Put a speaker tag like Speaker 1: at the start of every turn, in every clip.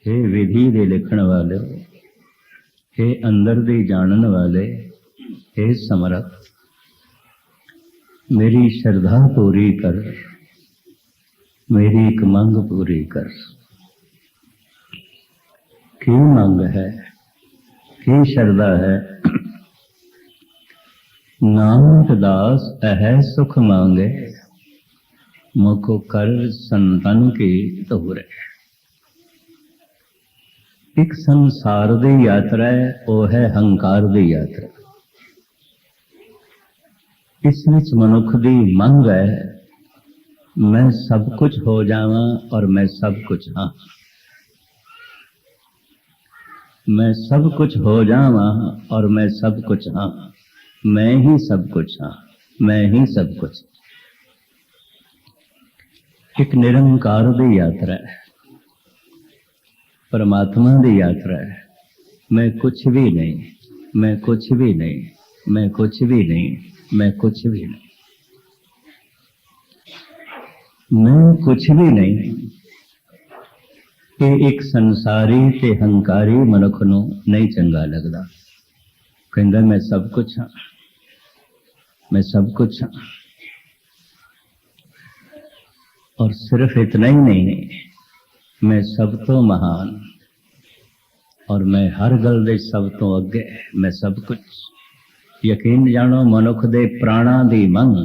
Speaker 1: हे विधि दे लिखण वाले, हे अंदर दे जानन वाले, हे समरथ, मेरी श्रद्धा पूरी कर, मेरी एक मंग पूरी कर। की मंग है, की श्रद्धा है? नानक दास अह सुख मांगे, मुख कर संतन की तोरे। एक संसार दी यात्रा है, वह है हंकार दी यात्रा। इस विच मनुख दी मंग है, मैं सब कुछ हो जावां और मैं सब कुछ हाँ। मैं सब कुछ हो जावां और मैं सब कुछ हाँ। मैं ही सब कुछ हाँ, मैं ही सब कुछ। एक निरंकार दी यात्रा है, परमात्मा दी यात्रा है। मैं कुछ भी नहीं, मैं कुछ भी नहीं, मैं कुछ भी नहीं, मैं कुछ भी नहीं, मैं कुछ भी नहीं। ये एक संसारी ते हंकारी मनुख नूं नहीं चंगा लगदा। कहंदा मैं सब कुछ हाँ, मैं सब कुछ हाँ। और सिर्फ इतना ही नहीं, मैं सब तो महान और मैं हर गल दे सब तो अगे, मैं सब कुछ। यकीन जानो मनुख दे प्राणा दी मंग,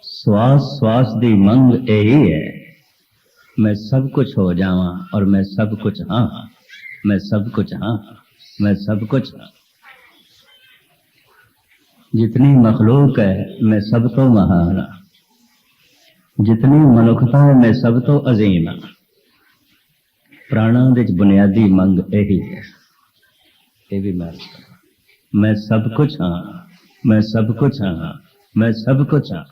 Speaker 1: श्वास श्वास दी मंग यही है, मैं सब कुछ हो जावां और मैं सब कुछ हाँ, मैं सब कुछ हाँ, मैं सब कुछ हाँ। जितनी मखलूक है मैं सब तो महान हाँ, जितनी मनुखता है मैं सब तो अजीम हाँ। प्राणा दे बुनियादी मंग यही है, ये भी मैं सब कुछ हाँ, मैं सब कुछ हाँ, मैं सब कुछ हाँ।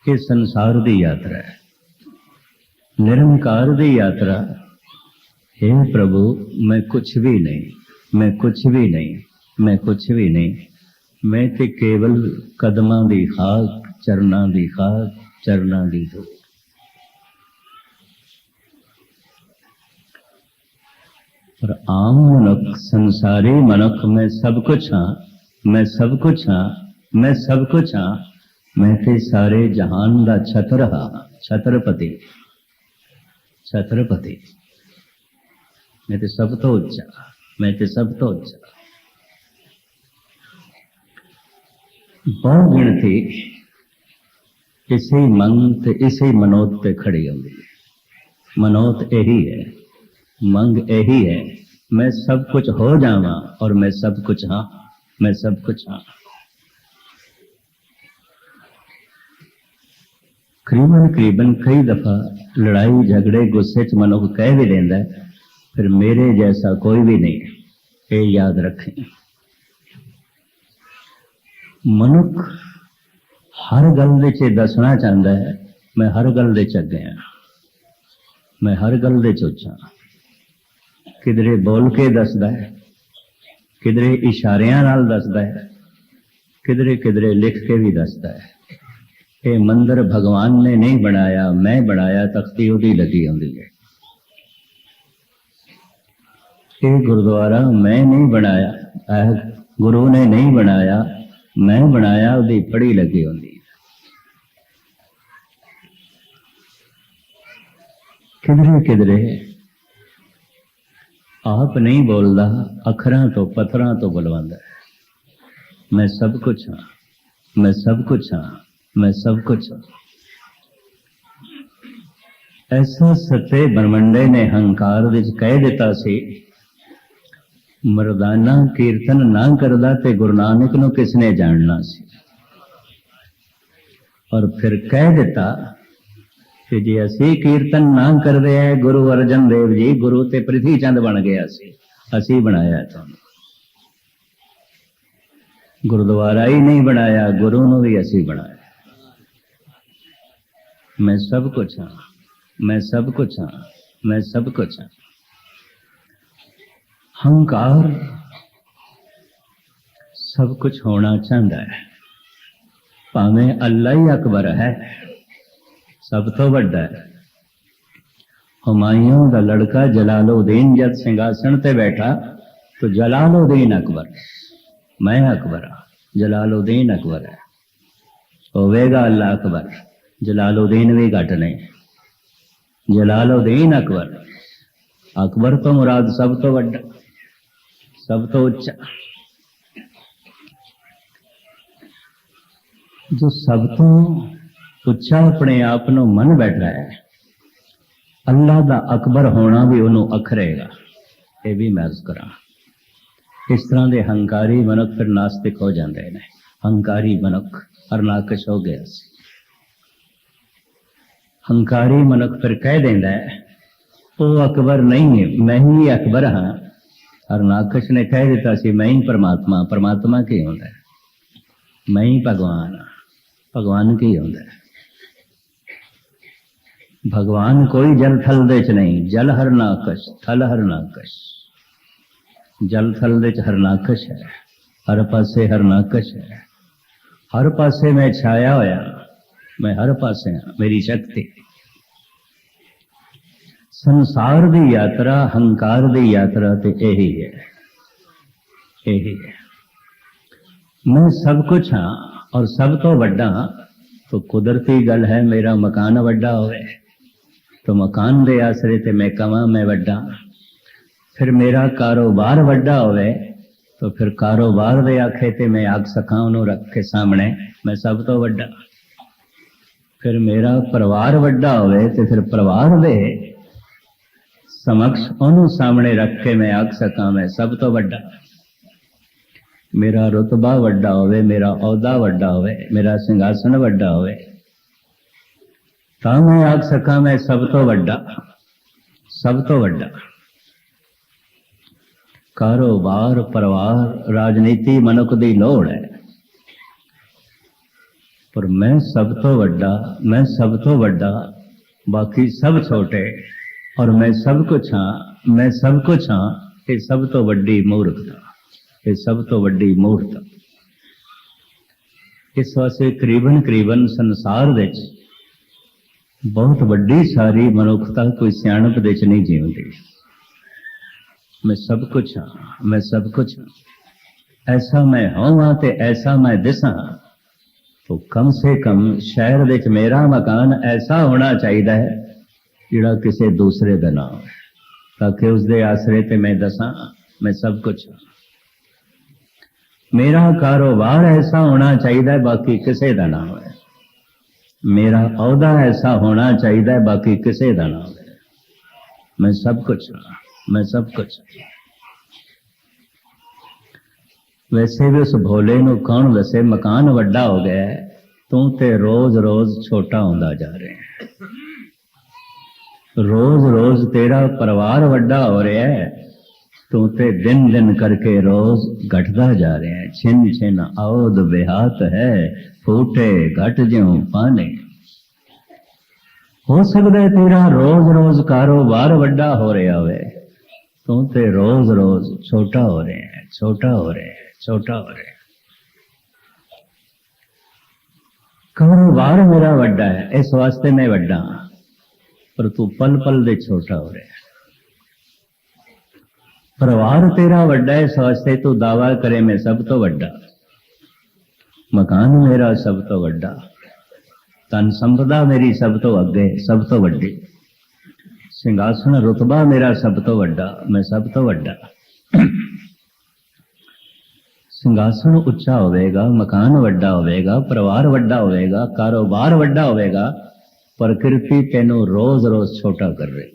Speaker 1: ये संसार दी यात्रा है, निरंकार दी यात्रा। हे प्रभु मैं कुछ भी नहीं, मैं कुछ भी नहीं, मैं कुछ भी नहीं। मैं ते केवल कदमां दी खाक, चरनां दी खाक, चरनां दी धूल। और आम मनुख, संसारी मनुख मैं सब कुछ हाँ, मैं सब कुछ हाँ, मैं सब कुछ हाँ। मैं ते सारे जहान दा छतर हाँ, छत्रपति, छत्रपति। मैं ते सब तो उच्चा, मैं ते सब तो उच्चा। बहु गिणती इसी मंग ते इसी मनोत पे खड़ी होगी। मनोत यही है, मंग यही है, मैं सब कुछ हो जावां और मैं सब कुछ हाँ, मैं सब कुछ हाँ। करीबन करीबन कई दफा लड़ाई झगड़े गुस्से च मनुख कह भी देंदा है, फिर मेरे जैसा कोई भी नहीं। ये याद रखें, मनुख हर गल दे दसना चाहता है, मैं हर गल दे च अगे हाँ, मैं हर गल दे चोचा। किधरे बोल के दसदा है, किधरे इशारियां नाल दसदा है, किधरे किधरे लिख के भी दसदा है। ये मंदिर भगवान ने नहीं बनाया, मैं बनाया, तख्ती उदी लगी होंदी है। ये गुरुद्वारा मैं नहीं बनाया, गुरु ने नहीं बनाया, मैं बनाया, उदी पड़ी लगी होंदी है। किधरे किधरे आप नहीं बोलता, अखरां तो पत्थरां तो बुलवांदा है। मैं सब कुछ हाँ, मैं सब कुछ हाँ, मैं सब कुछ हाँ। ऐसा सत्य ब्रह्मंडे ने हंकार विच कह दिता सी, मरदाना कीर्तन ना करदा ते गुरु नानक नूं किसने जानना सी। और फिर कह दिता कि जे असी कीर्तन ना करदे है, गुरु अर्जन देव जी, गुरु ते पृथ्वी चंद बन गया सी, असी बनाया तुहानूं। गुरुद्वारा ही नहीं बनाया, गुरु नूं भी असी बनाया। मैं सब कुछ हाँ, मैं सब कुछ हाँ, मैं सब कुछ हाँ। हंकार सब कुछ होना चाहता है, भावें अल्लाह ही अकबर है, सब तो बड़ा है। हुमायूं दा लड़का जलालुद्दीन जब सिंहासन ते बैठा तो जलालुद्दीन अकबर, मैं अकबर हाँ, जलालुद्दीन अकबर है, होवेगा अल्लाह अकबर। जलालुद्दीन भी घट नहीं, जलालुद्दीन अकबर। अकबर तो मुराद सब तो वड्डा, सब तो उच्चा। जो सब तो उच्चा अपने आप ਨੂੰ मन बैठा है, अल्लाह दा अकबर होना भी उन्होंने अखरेगा। ये भी मैं अर्ज करा। इस तरह के हंकारी मनुख फिर नास्तिक हो जाते हैं। हंकारी मनुख हरनाकश हो गया। हंकारी मनुख फिर कह देंदा है वो अकबर नहीं है, मैं ही अकबर हाँ। हरनाकश ने कह दिता सी मैं ही परमात्मा। परमात्मा की होंदा है? मैं ही भगवान हाँ। भगवान की होंदा है? भगवान कोई जल थल दे च नहीं। जल हरनाकश, थल हरनाकश। जल थल दे च हरनाकश है, हर पासे हरनाकश है। हर पासे मैं छाया होया, मैं हर पासे हाँ, मेरी शक्ति। संसार दी यात्रा, हंकार दी यात्रा ते यही है, यही है। मैं सब कुछ हाँ और सब तो वड्डा हाँ। तो कुदरती गल है मेरा मकान वड्डा होवे तो मकान दे आसरे ते मैं कमा मैं वड्डा। फिर मेरा कारोबार वड्डा होवे तो फिर कारोबार दे आखे ते मैं आख सका उन्होंने रख के सामने मैं सब तो वड्डा। फिर मेरा परिवार वड्डा होवे तो फिर परिवार दे समक्ष उन्होंने सामने रख के मैं आख सका मैं सब तो वड्डा। मेरा रुतबा वड्डा होवे, मेरा औहदा वड्डा होवे, मेरा सिंघासन वड्डा होवे तां मैं आख सका मैं सब तो वड्डा, सब तो वड्डा। कारोबार, परिवार, राजनीति मनुख दी लोड़ है, पर मैं सब तो वड्डा, मैं सब तो वड्डा, बाकी सब छोटे और मैं सब कुछ हाँ, मैं सब कुछ हाँ। ये सब तो वड्डी मूर्खता, ये सब तो वड्डी मूर्खता। इस वास्ते करीबन करीबन संसार विच बहुत वड्डी सारी मनुखता कोई सियाणप दे च नहीं जीवती। मैं सब कुछ हाँ, मैं सब कुछ हाँ। ऐसा मैं होवां ते ऐसा मैं दिसां तो कम से कम शहर दे च मेरा मकान ऐसा होना चाहिए है जिहड़ा किसी दूसरे दा ना होवे, ताकि उसके आसरे ते मैं दसां मैं सब कुछ हाँ। मेरा कारोबार ऐसा होना चाहिए बाकी किसी का ना होवे। मेरा औहदा ऐसा होना चाहिए बाकी किसी का ना होवे। मैं सब कुछ हाँ, मैं सब कुछ। वैसे भी उस भोले नूं कौन दसे मकान वड्डा हो गया है, तू ते रोज रोज छोटा होंदा जा रहे हैं। रोज रोज तेरा परिवार वड्डा हो रहा है, तू ते दिन दिन करके रोज घटता जा रहे हैं। छिन छिन औद बेहात है, फूटे घट ज्यों पाने। हो सकता है तेरा रोज रोज कारोबार वड्डा हो रहा होवे, तू ते रोज रोज छोटा हो रहे हैं, छोटा हो रहे हैं, छोटा हो रहे हैं। कारोबार मेरा वड्डा है इस वास्ते मैं वड्डा, पर तू पल पल दे छोटा हो रहा है। परिवार तेरा वड्डा है इस वास्ते तू दावा करे मैं सब तो वड्डा। मकान मेरा सब तो वड्डा, तन संपदा मेरी सब तो अगे सब तो वड्डी, सिंघासन रुतबा मेरा सब तो वड्डा, मैं सब तो वड्डा। सिंघासन उच्चा होवेगा, मकान वड्डा होवेगा, परिवार वड्डा होवेगा, कारोबार वड्डा होवेगा, प्रकृति तेनू रोज रोज छोटा कर रही।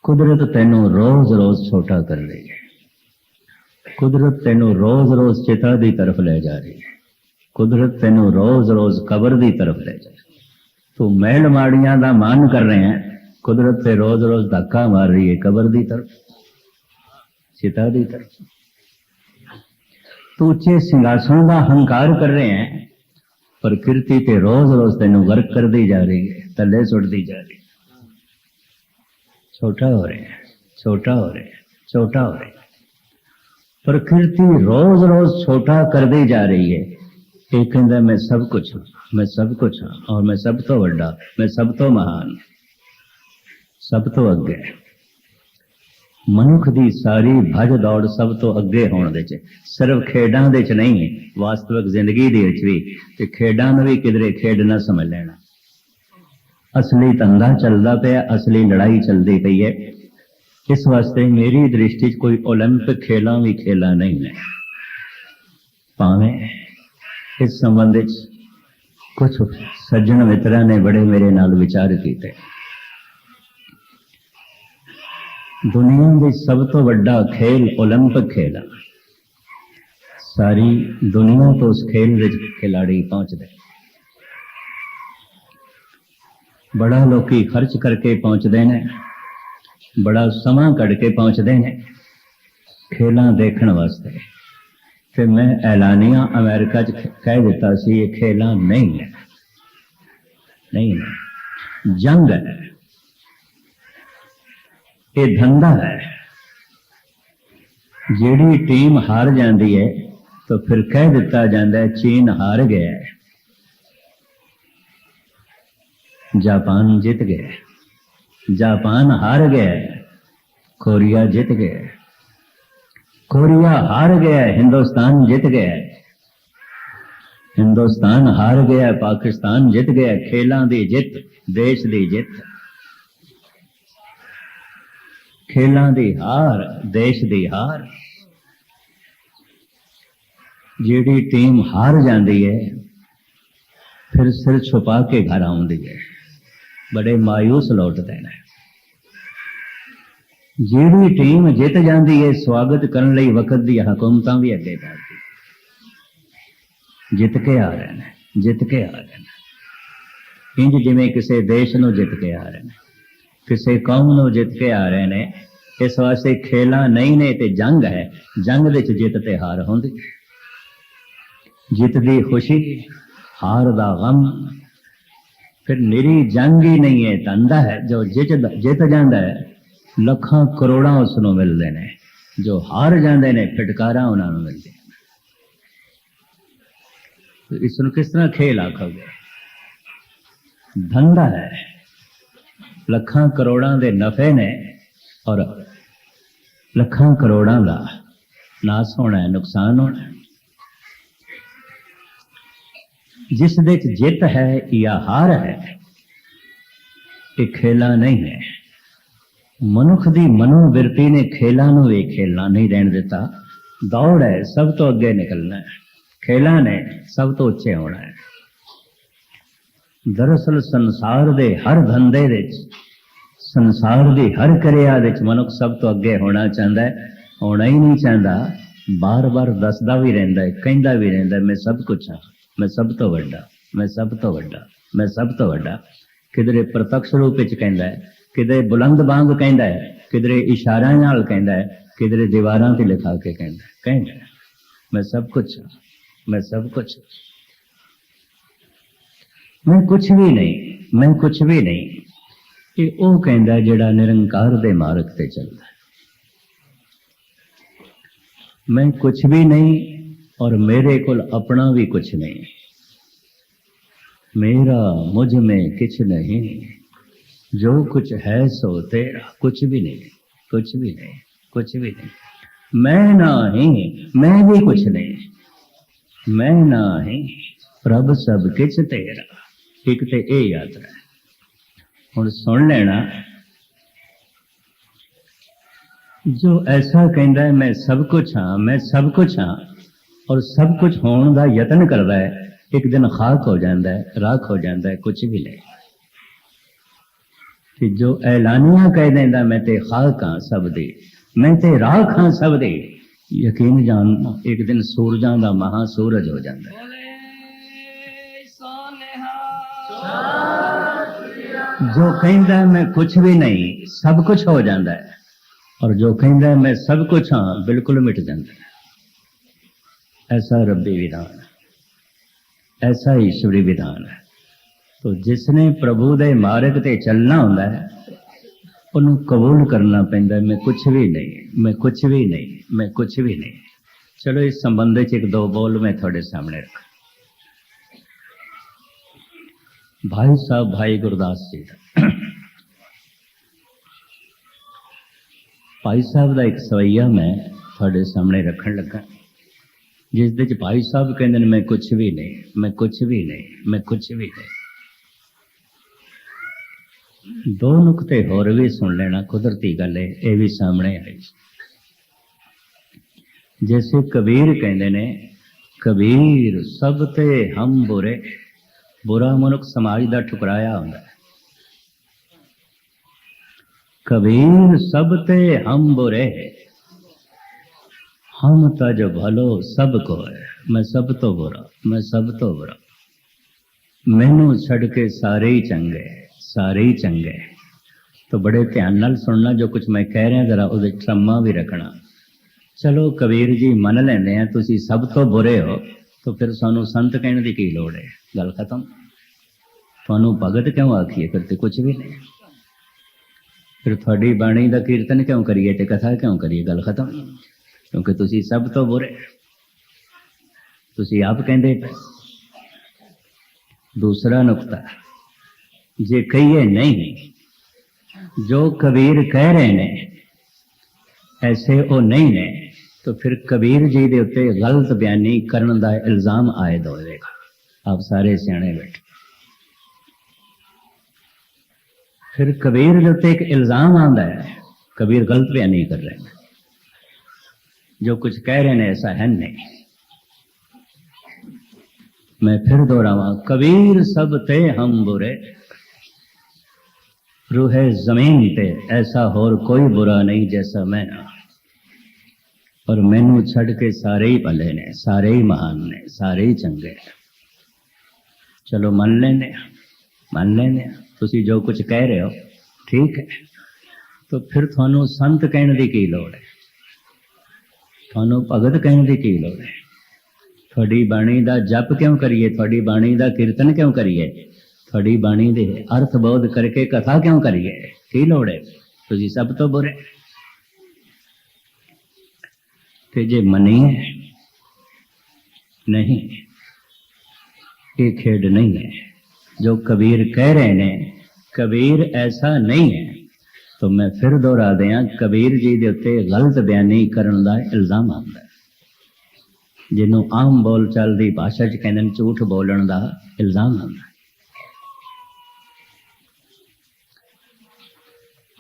Speaker 1: कुदरत तेनू रोज रोज छोटा कर रही है। कुदरत तेनू रोज रोज चिता की तरफ ले जा रही है। कुदरत तेनू रोज रोज कबर की तरफ ले जा रही है। तो महल माड़ियां का मान कर रहे हैं, कुदरत से रोज रोज धक्का मार रही है कबर की तरफ, चिता की तरफ। तो उच्चे सिंघासन का हंकार कर रहे हैं, प्रकृति ते रोज रोज तेनू वर्क कर दी जा रही है, थले सुट दी जा रही है। छोटा हो रहे हैं, छोटा हो रहे हैं, छोटा हो रहे हैं। प्रकृति रोज रोज छोटा कर दी जा रही है। एक कहता मैं सब कुछ हूं, मैं सब कुछ हूं और मैं सब तो वड्डा, मैं सब तो महान। सब तो अगे। मनुख की सारी भज दौड़ सब तो अगे होने दे च, सिर्फ खेडां दे च नहीं, वास्तविक जिंदगी दे विच भी ते खेडां नूं भी किधरे खेड ना समझ लेना। असली धंधा चलता पिया, असली लड़ाई चलती पई है। इस वास्ते मेरी दृष्टि कोई ओलंपिक खेलों भी खेला नहीं है। भावें इस संबंध कुछ सज्जन मित्रों ने बड़े मेरे नाल विचार किए। दुनिया में सब तो बड़ा खेल ओलंपिक खेल है। सारी दुनिया तो उस खेल में खिलाड़ी पहुंचते, बड़ा लोकी खर्च करके पहुंचते हैं, बड़ा समा कढ़ के पहुंचते हैं खेलां देखने वास्ते। फिर मैं ऐलानिया अमेरिका च कह दिता सी ये खेलां नहीं है, नहीं है, जंग है, ये धंधा है। जिहड़ी टीम हार जाती है तो फिर कह दिता जाता है चीन हार गया है, जापान जीत गया, जापान हार गया, कोरिया जीत गया, कोरिया हार गया, हिंदुस्तान जीत गया, हिंदुस्तान हार गया, पाकिस्तान जीत गया। खेलों की जित, देश की जित, खेलों की हार, देश की हार। जिहड़ी टीम हार जाती है फिर सिर छुपा के घर आउंदी है, बड़े मायूस लौटते हैं। जिहड़ी टीम जित जाती है स्वागत करने लई वक्त दी हुकूमतां भी अगे बढ़ती, जित के आ रहे हैं, जित के आ रहे हैं। इंज जिवें किसी देश नूं जित के आ रहे हैं, किसी कौम नूं जित के आ रहे हैं। इस वास्ते खेलां नहीं ने ते जंग है, जंग दे च जित ते हार होंदी, जित दी खुशी, हार दा गम। फिर निरी जंग ही नहीं है, धंधा है। जो जित जाता है लखां करोड़ां उसनूं मिलते हैं, जो हार जाते हैं फिटकारां उन्होंने मिलती। तो इसनूं किस तरह खेल आखोगे? धंधा है, लखां करोड़ां दे नफे ने और लखां करोड़ां का नाश होना है, नुकसान होना है। जिस दे जित है या हार है ये खेला नहीं है। मनुख की मनोवृत्ति ने खेलों नूं भी खेलना नहीं रहने दिता। दौड़ है, सब तो अगे निकलना है, खेलों ने सब तो उच्चे होना है। दरअसल संसार दे हर धंधे विच, संसार की हर क्रिया विच मनुख सब तो अगे होना चाहता है। होना ही नहीं चाहता, बार बार दसदा भी रहिंदा है, कहंदा भी रहिंदा है मैं सब कुछ हाँ, मैं सब तो वड्डा, मैं सब तो वड्डा, मैं सब तो वड्डा। किधरे प्रत्यक्ष रूप विच कहंदा है, किधरे बुलंद बांग कहंदा है, किधरे इशारा नाल कहंदा है, किधरे दीवारां ते लिखा के कहंदा है मैं सब कुछ हाँ, मैं सब कुछ, मैं कुछ भी नहीं, मैं कुछ भी नहीं। ये वो कहंदा है जिहड़ा निरंकार दे मार्ग ते चलदा है। मैं कुछ भी नहीं और मेरे कोल अपना भी कुछ नहीं, मेरा मुझ में किछ नहीं, जो कुछ है सो तेरा। कुछ भी नहीं, कुछ भी नहीं, कुछ भी नहीं। मैं नहीं, मैं भी कुछ नहीं, मैं नहीं, प्रभ सब किछ तेरा। एक ते ये यात्रा है। हुण सुन लेना, जो ऐसा कहता है मैं सब कुछ हाँ, मैं सब कुछ हाँ और सब कुछ होने का यतन करता है, एक दिन खाक हो जाता है, राख हो जाता है, कुछ भी नहीं। कि जो ऐलानिया कह देंदा मैं ते खाक हाँ सब दी, मैं ते राख हाँ सब दी, यकीन जानना एक दिन सूरजां दा महासूरज हो जाता है। जो कहता है मैं कुछ भी नहीं, सब कुछ हो जाता है, और जो कहता है मैं सब कुछ हाँ बिल्कुल मिट जाता है। ऐसा रब्बी विधान है, ऐसा ईश्वरी विधान है। तो जिसने प्रभु दे मार्ग ते चलना होंदा है उन्हें कबूल करना पैंदा है मैं कुछ भी नहीं, मैं कुछ भी नहीं, मैं कुछ भी नहीं। चलो इस संबंध में एक दो बोल मैं थोड़े सामने रखा। भाई साहब भाई गुरदास जी का भाई साहब का एक सवैया मैं थोड़े सामने रखन लगा, जिस दे भाई साहब कहते हैं मैं कुछ भी नहीं, मैं कुछ भी नहीं, मैं कुछ भी नहीं। दो नुकते होर भी सुन लेना, कुदरती गल है, ये भी सामने आई। जैसे कबीर कहते ने, कबीर सब ते हम बुरे, बुरा मनुख समाज का ठुकराया होंदा। कबीर सब ते हम बुरे, हम तज भलो सब को है। मैं सब तो बुरा, मैं सब तो बुरा, मैनू छड़ के सारे ही चंगे, सारे ही चंगे। तो बड़े ध्यान नाल सुनना जो कुछ मैं कह रहा, जरा उहदे ट्रम्मा भी रखना। चलो कबीर जी मन लेंदे हैं तुसी सब तो बुरे हो, तो फिर सानू संत कहने की की लोड़ है? गल खत्म। थानू भगत क्यों आखिए? फिर तो कुछ भी नहीं। फिर थोड़ी बाणी का कीर्तन क्यों करिए ते कथा क्यों करिए? गल खत्म। क्योंकि तुसी सब तो बुरे, तुसी आप कहते पे। दूसरा नुकता, जे कहिए नहीं जो कबीर कह रहे ने ऐसे वो नहीं ने, तो फिर कबीर जी के उत्ते गलत बयानी करने का इल्जाम आयद होएगा। आप सारे सियाने बैठे, फिर कबीर के उत्ते एक इल्जाम आता है, कबीर गलत बयानी कर रहे हैं, जो कुछ कह रहे हैं ऐसा है नहीं। मैं फिर दोहरावा, कबीर सब ते हम बुरे, रूहे जमीन पे ऐसा होर कोई बुरा नहीं जैसा मैं, और मैनू छड़ के सारे ही भले ने, सारे ही महान ने, सारे ही चंगे। चलो मन लेने, मान लेने तुसी जो कुछ कह रहे हो ठीक है, तो फिर थानू संत कहने की की लोड़ है? थानू भगत कहने की की लोड़ है? थोड़ी बाणी का जप क्यों करिए? थोड़ी बाणी का कीर्तन क्यों करिए? थोड़ी बाणी दे अर्थ बोध करके कथा क्यों करिए? की लोड़ है? तुसी सब तो बुरे। ते जे मनीए नहीं, ये खेड नहीं है। जो कबीर कह रहे ने कबीर ऐसा नहीं है, तो मैं फिर दोहरा दिया, कबीर जी के उत्ते गलत बयानी करने का इल्जाम आता है, जिन्हों आम बोल चाल की भाषा च कहते हैं झूठ बोलने का इल्जाम आता है।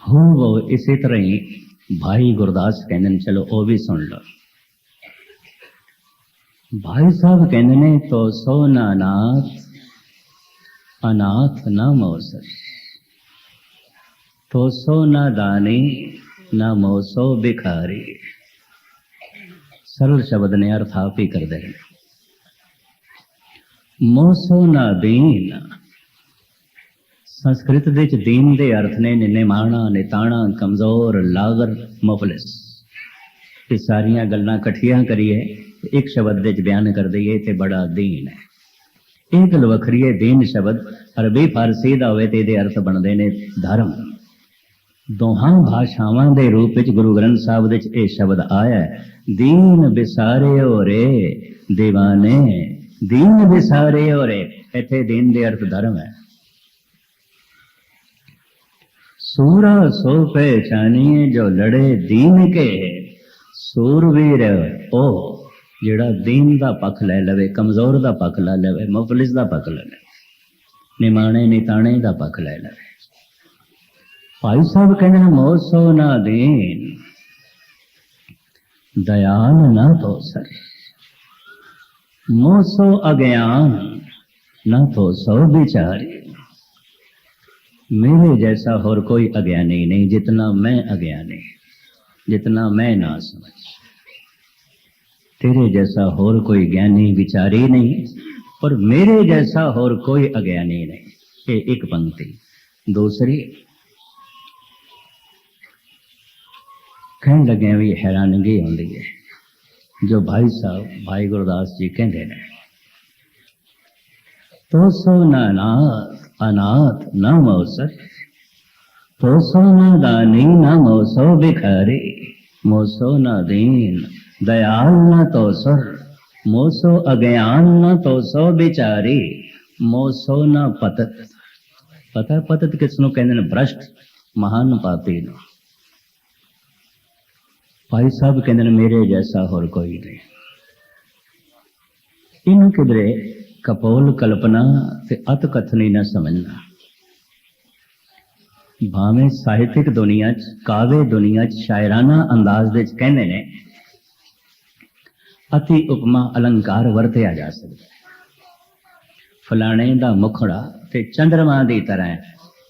Speaker 1: हो वो इसी तरह ही भाई गुरदास कहते, चलो वो भी सुन लो। भाई साहब कहते ने, तो सो ना नाथ अनाथ ना मौसर, तो सो ना दानी ना मोसो भिखारी। सरल शब्द ने अर्थ आप ही कर दे। मोसो ना दीन, संस्कृत विच दीन दे अर्थ ने निमाणा, निताणा, कमजोर, लागर, मुफलिस। ये सारिया गल्लां कट्ठियां करिए एक शब्द विच बयान कर दईए ते बड़ा दीन है। ਇਹ ਗੱਲ ਵੱਖਰੀ ਹੈ। ਦੀਨ ਸ਼ਬਦ ਅਰਬੀ ਫਾਰਸੀ ਦਾ ਹੋਵੇ ਤੇ ਇਹਦੇ ਅਰਥ ਬਣਦੇ ਨੇ ਧਰਮ। ਦੋਹਾਂ ਭਾਸ਼ਾਵਾਂ ਦੇ ਰੂਪ ਵਿੱਚ ਗੁਰੂ ਗ੍ਰੰਥ ਸਾਹਿਬ ਵਿੱਚ ਇਹ ਸ਼ਬਦ ਆਇਆ ਹੈ, ਦੀਨ ਵਿਸਾਰਿਓ ਰੇ دیਵਾਨੇ, ਦੀਨ ਵਿਸਾਰਿਓ ਰੇ। ਇੱਥੇ ਦੀਨ ਦੇ ਅਰਥ ਧਰਮ ਹੈ। सूरा सो पहचानिए जो लड़े दीन के, सूरवीर ओ जिहड़ा दीन दा पक्ष लै लवे, कमजोर दा पक्ष लै लवे, मुफलिस दा पक्ष लै लवे, निमाणे निताणे दा पक्ष लै लवे। भाई साहब कहते हैं मोसो ना दीन, दयाल ना तो सर, मोसो अज्ञान ना तो सो बिचारी। मेरे जैसा और कोई अज्ञानी नहीं जितना मैं अज्ञानी, जितना मैं ना समझ। तेरे जैसा और कोई ज्ञानी विचारी नहीं, और मेरे जैसा और कोई अज्ञानी नहीं। ये एक पंक्ति। दूसरी कहने लगे भी हैरानगी होती है, जो भाई साहब भाई गुरदास जी कहते हैं, तो सो ना अनाथ न मौसर, तो सो न दानी न मोसो भिखारी, मोसो न दीन दयाल न तो सर, मोसो अज्ञान न तो सो बिचारी, मोसो न पतत। पता पतत किसनों कहते हैं? भ्रष्ट महान पापी नो। भाई साहब कहते हैं मेरे जैसा होर कोई नहीं। इनू किधरे कपोल कल्पना ते अत कथनी न समझना। भावें साहित्यिक दुनिया च काव्य दुनिया च शायराना अंदाज दे कहने ने अति उपमा अलंकार वरतिया जा सकता। फलाने दा मुखड़ा ते चंद्रमा दी तरह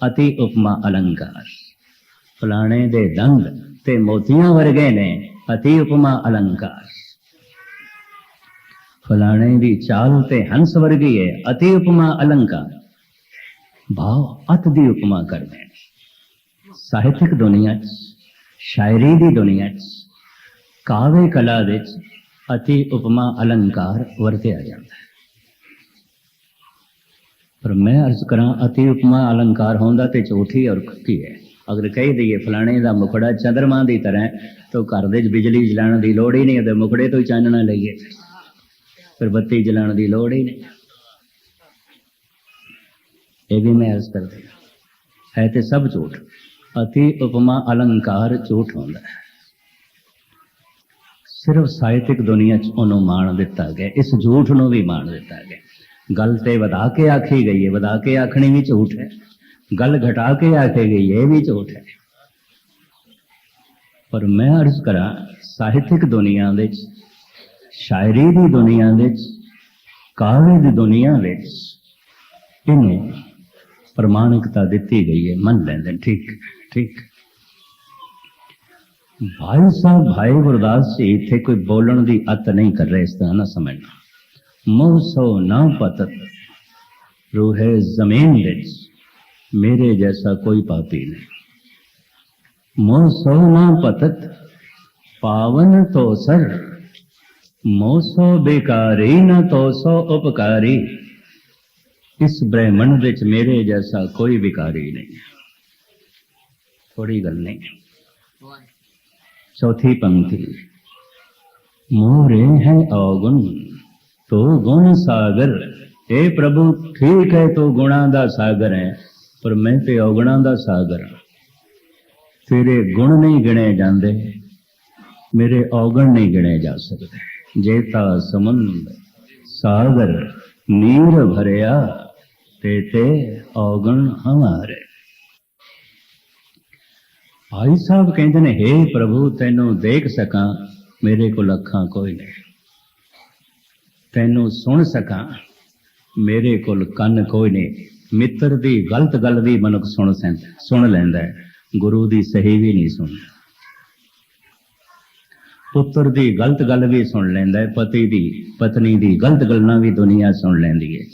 Speaker 1: अति उपमा अलंकार, फलाने दे दंद ते मोतियां वर्गे ने अति उपमा अलंकार, फलाने दी चाल ते हंस वर्गी है अति उपमा अलंकार। भाव अत दी उपमा कर दें। साहित्यिक दुनिया च शायरी दी दुनिया च काव्य कला दे अति उपमा अलंकार वरतिया जाता है। पर मैं अर्ज करा अति उपमा अलंकार होंदा ते झूठी और की है। अगर कही दईए फलाने का मुखड़ा चंद्रमा की तरह तो घर दे बिजली जलाने की लोड़ ही नहीं, तो मुखड़े तो ही चानना लईए, फिर बत्ती जलाने की लोड़ ही नहीं। ये भी मैं अर्ज कर दिया है तो सब झूठ। अति उपमा अलंकार झूठ होंदा है। सिर्फ साहित्यिक दुनिया च उन्होंने मान दिता गया, इस झूठ नूं भी मान दिता गया। गल ते वधा के आखी गई है, वधा के आखनी भी झूठ है। गल घटा के आखी गई है, भी झूठ है। पर मैं अर्ज करा साहित्यिक दुनिया दे शायरी दी दुनिया दे काव्य दी दुनिया दे इन्हें प्रमाणिकता दी गई है, मन लेंदे ठीक ठीक। भाई साहब भाई गुरदास जी इतने कोई बोलन की अत नहीं कर रहे, इस तरह ना समझना। मोह सो ना पतत रूहे जमीन बिच मेरे जैसा कोई पापी नहीं। मोह सो ना पतत पावन तो सर, मोह सो बेकारी न तो सो उपकारी। इस ब्रह्मंड विच मेरे जैसा कोई विकारी नहीं। थोड़ी गल नहीं। चौथी पंक्ति, मोरे है अवगुण तो गुण सागर। हे प्रभु ठीक है तो गुणा दा सागर है, पर मैं ते अवगुणा दा सागर। तेरे गुण नहीं गिने जाते, मेरे अवगुण नहीं गिने जा सकते। जेता समुंद सागर नीर भरिया, तेते अवगुण हमारे। भाई साहब कहते ने हे प्रभु तेनू देख सका मेरे को अखां कोई नहीं, तेनू सुन सका मेरे को कन कोई नहीं। मित्र दी गलत गल भी मनुख सुन लैंदा है, गुरु दी सही भी नहीं सुनदा। पुत्र दी गलत गल भी सुन लैंदा है, पति दी पत्नी दी गलत गल्लां भी दुनिया सुन लैंदी है।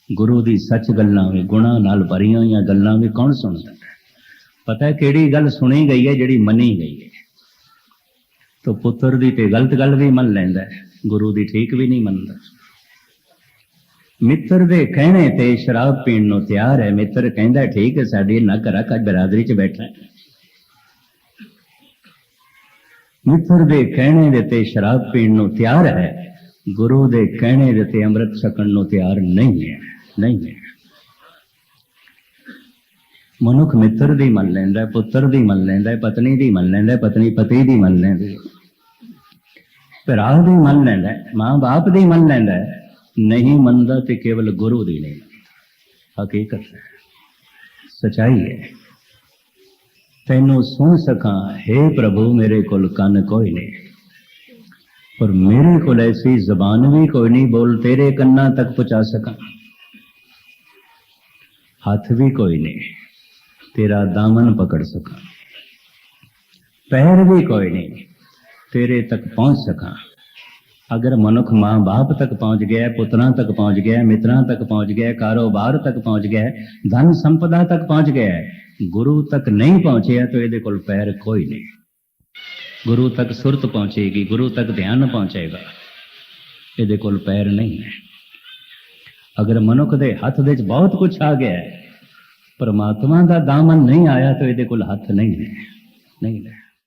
Speaker 1: गुरु दी सच गल्लां भी गुणा नाल भरियां होईयां गल्लां भी कौन सुनदा? पता है किहड़ी गल सुनी गई है जिहड़ी मनी गई है। तो पुत्र दी ते गलत गल भी मन लैंदा है, गुरु दी ठीक भी नहीं मनदा। मित्र दे कहने ते शराब पीण नूं तैयार है। मित्र कहंदा ठीक है साडी ना घर अज बरादरी च बैठा है। मित्र दे कहने दे ते शराब पीण नूं तैयार है, गुरु दे कहने दे ते अमृत छकण नूं तैयार नहीं है, नहीं है। मनुख मित्र दी मन लैंदा है, पुत्र दी मन लैंदा है, पत्नी दी मन लैंदा है, पत्नी पति दी मन लैंदी है, भरा दी मन लैंदा है, मां बाप दी मन लैंदा है। नहीं मनदा ते केवल गुरु दी नहीं। हकीकत है, सच्चाई है। तैनू सुन सका हे प्रभु मेरे कोल कन कोई नहीं, पर मेरे कोल ऐसी जबान भी कोई नहीं बोल तेरे कन्ना तक पहुंचा सका। हाथ भी कोई नहीं तेरा दामन पकड़ सका, पैर भी कोई नहीं तेरे तक पहुंच सका। अगर मनुख मां बाप तक पहुंच गया, पुत्रां तक पहुंच गया, मित्रां तक पहुंच गया, कारोबार तक पहुंच गया, धन संपदा तक पहुंच गया, गुरु तक नहीं पहुंचे तो ये कोल पैर कोई नहीं। गुरु तक सुरत पहुंचेगी, गुरु तक ध्यान पहुंचेगा, ये कोल पैर नहीं है। अगर मनुख दे हथ दे बहुत कुछ आ गया है, परमात्मा का दामन नहीं आया तो ये कोल हथ नहीं है, नहीं है।